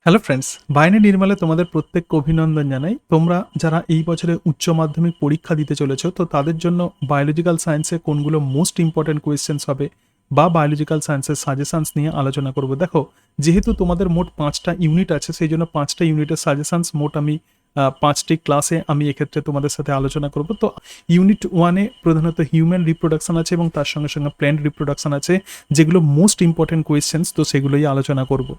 Hello friends, বাহিনী নির্মলে তোমাদের প্রত্যেককে অভিনন্দন জানাই। তোমরা যারা এই বছরে উচ্চ মাধ্যমিক পরীক্ষা দিতে চলেছো, তো তাদের জন্য বায়োলজিক্যাল সায়েন্সে কোনগুলো মোস্ট ইম্পর্টেন্ট কোয়েশ্চেন্স হবে বা বায়োলজিক্যাল সায়েন্সের সাজেশনস নিয়ে আলোচনা করব। দেখো, যেহেতু তোমাদের মোট 5টা ইউনিট আছে, সেই জন্য 5টা ইউনিটের সাজেশনস মোট আমি 5টি ক্লাসে আমি এক্ষেত্রে তোমাদের সাথে আলোচনা করব। তো ইউনিট 1-এ প্রধানত হিউম্যান রিপ্রোডাকশন আছে এবং তার সঙ্গে সঙ্গে প্ল্যান্ট রিপ্রোডাকশন আছে, যেগুলো মোস্ট ইম্পর্টেন্ট কোয়েশ্চেন্স, তো সেগুলোই আলোচনা করব।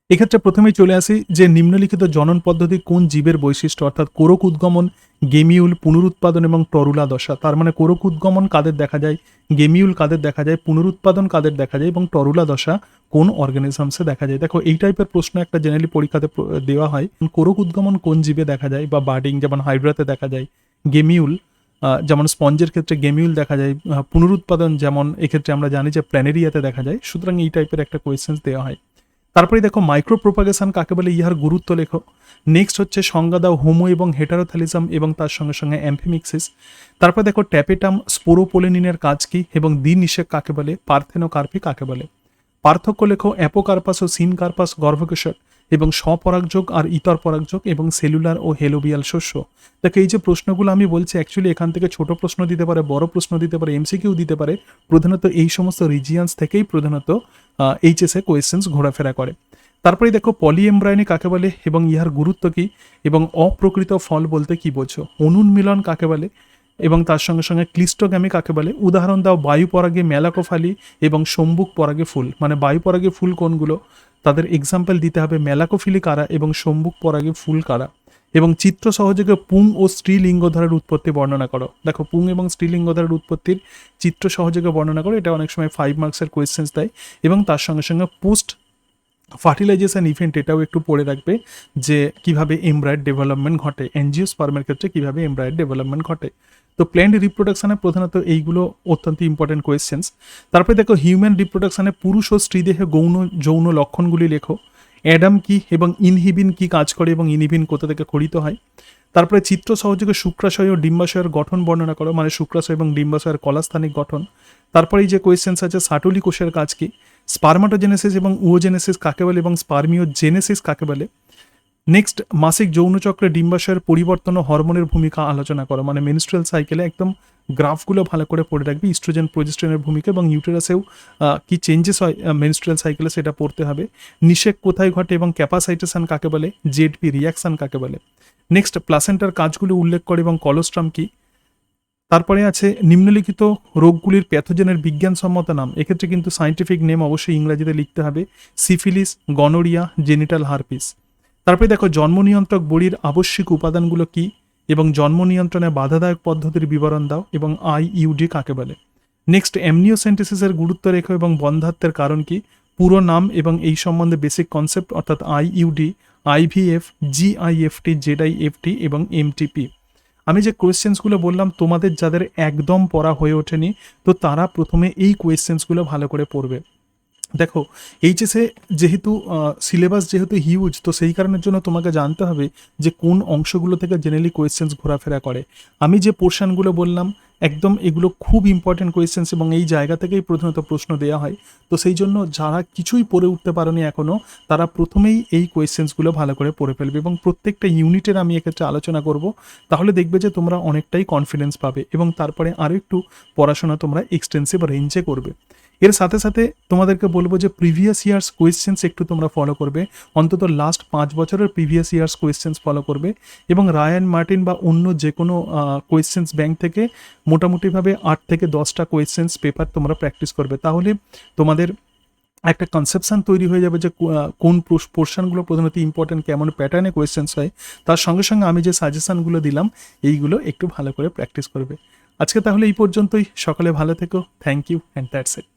এক্ষেত্রে প্রথমেই চলে আসি যে নিম্নলিখিত জনন পদ্ধতি কোন জীবের বৈশিষ্ট্য, অর্থাৎ কোরক উদ্গমন, গেমিউল, পুনরুৎপাদন এবং টরুলা দশা। তার মানে কোরক উদ্গমন কাদের দেখা যায়, গেমিউল কাদের দেখা যায়, পুনরুৎপাদন কাদের দেখা যায় এবং টরুলা দশা কোন অর্গানিজমসে দেখা যায়। দেখো, এই টাইপের প্রশ্ন একটা জেনারেলি পরীক্ষাতে দেওয়া হয়। কোরক উদ্গমন কোন জীবে দেখা যায় বা বার্ডিং যেমন হাইড্রাতে দেখা যায়, গেমিউল যেমন স্পঞ্জের ক্ষেত্রে গেমিউল দেখা যায়, পুনরুৎপাদন যেমন এক্ষেত্রে আমরা জানি যে প্ল্যানেরিয়াতে দেখা যায়। সুতরাং এই টাইপের একটা কোয়েশ্চেন্স দেওয়া হয়। তারপরে দেখো মাইক্রো প্রোপাগেশন কাকে বলে, ইহার গুরুত্ব লেখো। নেক্সট হচ্ছে সংজ্ঞা দাও হোমো এবং হেটারোথ্যালিজম এবং তার সঙ্গে সঙ্গে অ্যাম্ফিমিক্সিস। তারপর দেখো ট্যাপেটাম স্পোরোপোলেনিনের কাজ কি এবং দ্বিনিষেক কাকে বলে, পার্থেনোকার্পি কাকে বলে। পার্থক্য লেখো অ্যাপোকার্পাস ও সিনকার্পাস গর্ভকেশর এবং স্বপরাগযোগ আর ইতর পরাগযোগ এবং সেলুলার ও হেলোবিয়াল শস্য। দেখো, এই যে প্রশ্নগুলো আমি বলছি, অ্যাকচুয়ালি এখান থেকে ছোট প্রশ্ন দিতে পারে, বড় প্রশ্ন দিতে পারে, এমসিকিউ দিতে পারে। প্রধানত এই সমস্ত রিজিয়ান্স থেকেই প্রধানত এইচএসএ কোয়েশ্চেন্স ঘোরাফেরা করে। তারপরে দেখো পলিএমব্রায়োনি কাকে বলে এবং ইহার গুরুত্ব কি এবং অপ্রকৃত ফল বলতে কি বোঝো, অনুন্মিলন কাকে বলে এবং তার সঙ্গে সঙ্গে ক্লিস্টোগ্যামি কাকে বলে। উদাহরণ দাও বায়ু পরাগে মেলাকোফালি এবং সম্বুক পরাগে ফুল। মানে বায়ু পরাগে ফুল কোনগুলো, তাদের এক্সাম্পল দিতে হবে মেলাকোফিলি কারা এবং সম্বুক পরাগে ফুল কারা। এবং চিত্র সহযোগে পুং ও স্ত্রীলিঙ্গধরের উৎপত্তি বর্ণনা করো। দেখো, পুং এবং স্ত্রীলিঙ্গধরের উৎপত্তির চিত্র সহযোগে বর্ণনা করো। এটা অনেক সময় 5 মার্কসের কোয়েশ্চেন্স দেয়। এবং তার সঙ্গে সঙ্গে পোস্ট ফার্টিলাইজেশন ইভেন্ট এটাও একটু পড়ে রাখবে, যে কিভাবে এমব্রায়েড ডেভেলপমেন্ট ঘটে, এনজিওস্পার্মের ক্ষেত্রে কিভাবে এমব্রায়েড ডেভেলপমেন্ট ঘটে। তো প্ল্যান্ট রিপ্রোডাকশনে প্রধানত এইগুলো অত্যন্ত ইম্পর্টেন্ট কোয়েশ্চেন্স। তারপরে দেখো হিউম্যান রিপ্রোডাকশনে পুরুষ ও স্ত্রীদেহে যৌন লক্ষণগুলি লেখো। অ্যাডাম কি এবং ইনহিবিন কি কাজ করে এবং ইনহিবিন কোথা থেকে খরিত হয়। তারপরে চিত্র সহযোগে শুক্রাশয় ও ডিম্বাশয়ের গঠন বর্ণনা করো, মানে শুক্রাশয় এবং ডিম্বাশয়ের কলাস্থানিক গঠন। তারপরে এই যে কোয়েশ্চেন্স আছে সাটুলি কোষের কাজ কি, স্পার্মাটোজেনেসিস এবং উওজেনেসিস কাকে বলে এবং স্পার্মিওজেনেসিস কাকে বলে। নেক্সট মাসিক যৌনচক্রে ডিম্বাশয়ের পরিবর্তন ও হরমোনের ভূমিকা আলোচনা করো, মানে মেনস্ট্রুয়াল সাইকেলে একদম গ্রাফগুলো ভালো করে পড়ে রাখবে, ইস্ট্রোজেন প্রোজেস্টেরনের ভূমিকা এবং ইউটেরাসেও কি চেঞ্জেস হয় মেনস্ট্রুয়াল সাইকেলে সেটা পড়তে হবে। নিষেক কোথায় ঘটে এবং ক্যাপাসাইটেশন কাকে বলে, জেডপি রিয়াকশন কাকে বলে। নেক্সট প্লাসেন্টার কাজগুলো উল্লেখ করে এবং কলোস্ট্রাম কি। তারপরে আছে নিম্নলিখিত রোগগুলির প্যাথোজেনের বিজ্ঞানসম্মত নাম। এক্ষেত্রে কিন্তু সায়েন্টিফিক নেম অবশ্যই ইংরেজিতে লিখতে হবে, সিফিলিস, গনোরিয়া, জেনিটাল হারপিস। তারপরে দেখো জন্ম নিয়ন্ত্রক বড়ির আবশ্যিক উপাদানগুলো কি এবং জন্ম নিয়ন্ত্রণে বাধাদায়ক পদ্ধতির বিবরণ দাও এবং আইইউডি কাকে বলে। নেক্সট অ্যামনিওসেন্টেসিসের গুরুত্ব রেখো এবং বন্ধ্যাত্বের কারণ কি, পুরো নাম এবং এই সম্বন্ধে বেসিক কনসেপ্ট অর্থাৎ আইইউডি, আইভিএফ, জিআইএফটি, জেডআইএফটি এবং এমটিপি। আমি যে কোয়েশ্চেন্সগুলো বললাম তোমাদের যাদের একদম পড়া হয়ে ওঠেনি, তো তারা প্রথমে এই কোয়েশ্চেন্সগুলো ভালো করে পড়বে। দেখো, এইচএসে যেহেতু সিলেবাস যেহেতু হিউজ, তো সেই কারণের জন্য তোমাকে জানতে হবে যে কোন অংশগুলো থেকে জেনারেলি কোয়েশ্চেন্স ঘোরাফেরা করে। আমি যে পোর্শনগুলো বললাম একদম এগুলো খুব ইম্পর্টেন্ট কোয়েশ্চেন্স এবং এই জায়গা থেকেই প্রধানত প্রশ্ন দেওয়া হয়। তো সেই জন্য যারা কিছুই পড়ে উঠতে পারোনি এখনও, তারা প্রথমেই এই কোয়েশ্চেন্সগুলো ভালো করে পড়ে ফেলবে এবং প্রত্যেকটা ইউনিটের আমি এক্ষেত্রে আলোচনা করব। তাহলে দেখবে যে তোমরা অনেকটাই কনফিডেন্স পাবে এবং তারপরে আরও একটু পড়াশোনা তোমরা এক্সটেন্সিভ রেঞ্জে করবে। এর সাথে সাথে তোমাদেরকে বলবো যে প্রিভিয়াস ইয়ার্স কোয়েশ্চেন্স একটু তোমরা ফলো করবে, অন্তত লাস্ট 5 বছরের প্রিভিয়াস ইয়ার্স কোয়েশ্চেন্স ফলো করবে এবং রায়ান মার্টিন বা অন্য যে কোনো কোয়েশ্চেন্স ব্যাংক থেকে মোটামুটিভাবে 8 থেকে 10টা কোয়েশ্চেন্স পেপার তোমরা প্র্যাকটিস করবে। তাহলে তোমাদের একটা কনসেপশন তৈরি হয়ে যাবে যে কোন পোর্শনগুলো প্রধানত ইম্পর্টেন্ট, কেমন প্যাটার্নে কোয়েশ্চেন্স হয়। তার সঙ্গে সঙ্গে আমি যে সাজেশনগুলো দিলাম এইগুলো একটু ভালো করে প্র্যাকটিস করবে। আজকে তাহলে এই পর্যন্তই। সকালে ভালো থেকো। Thank you and that's it.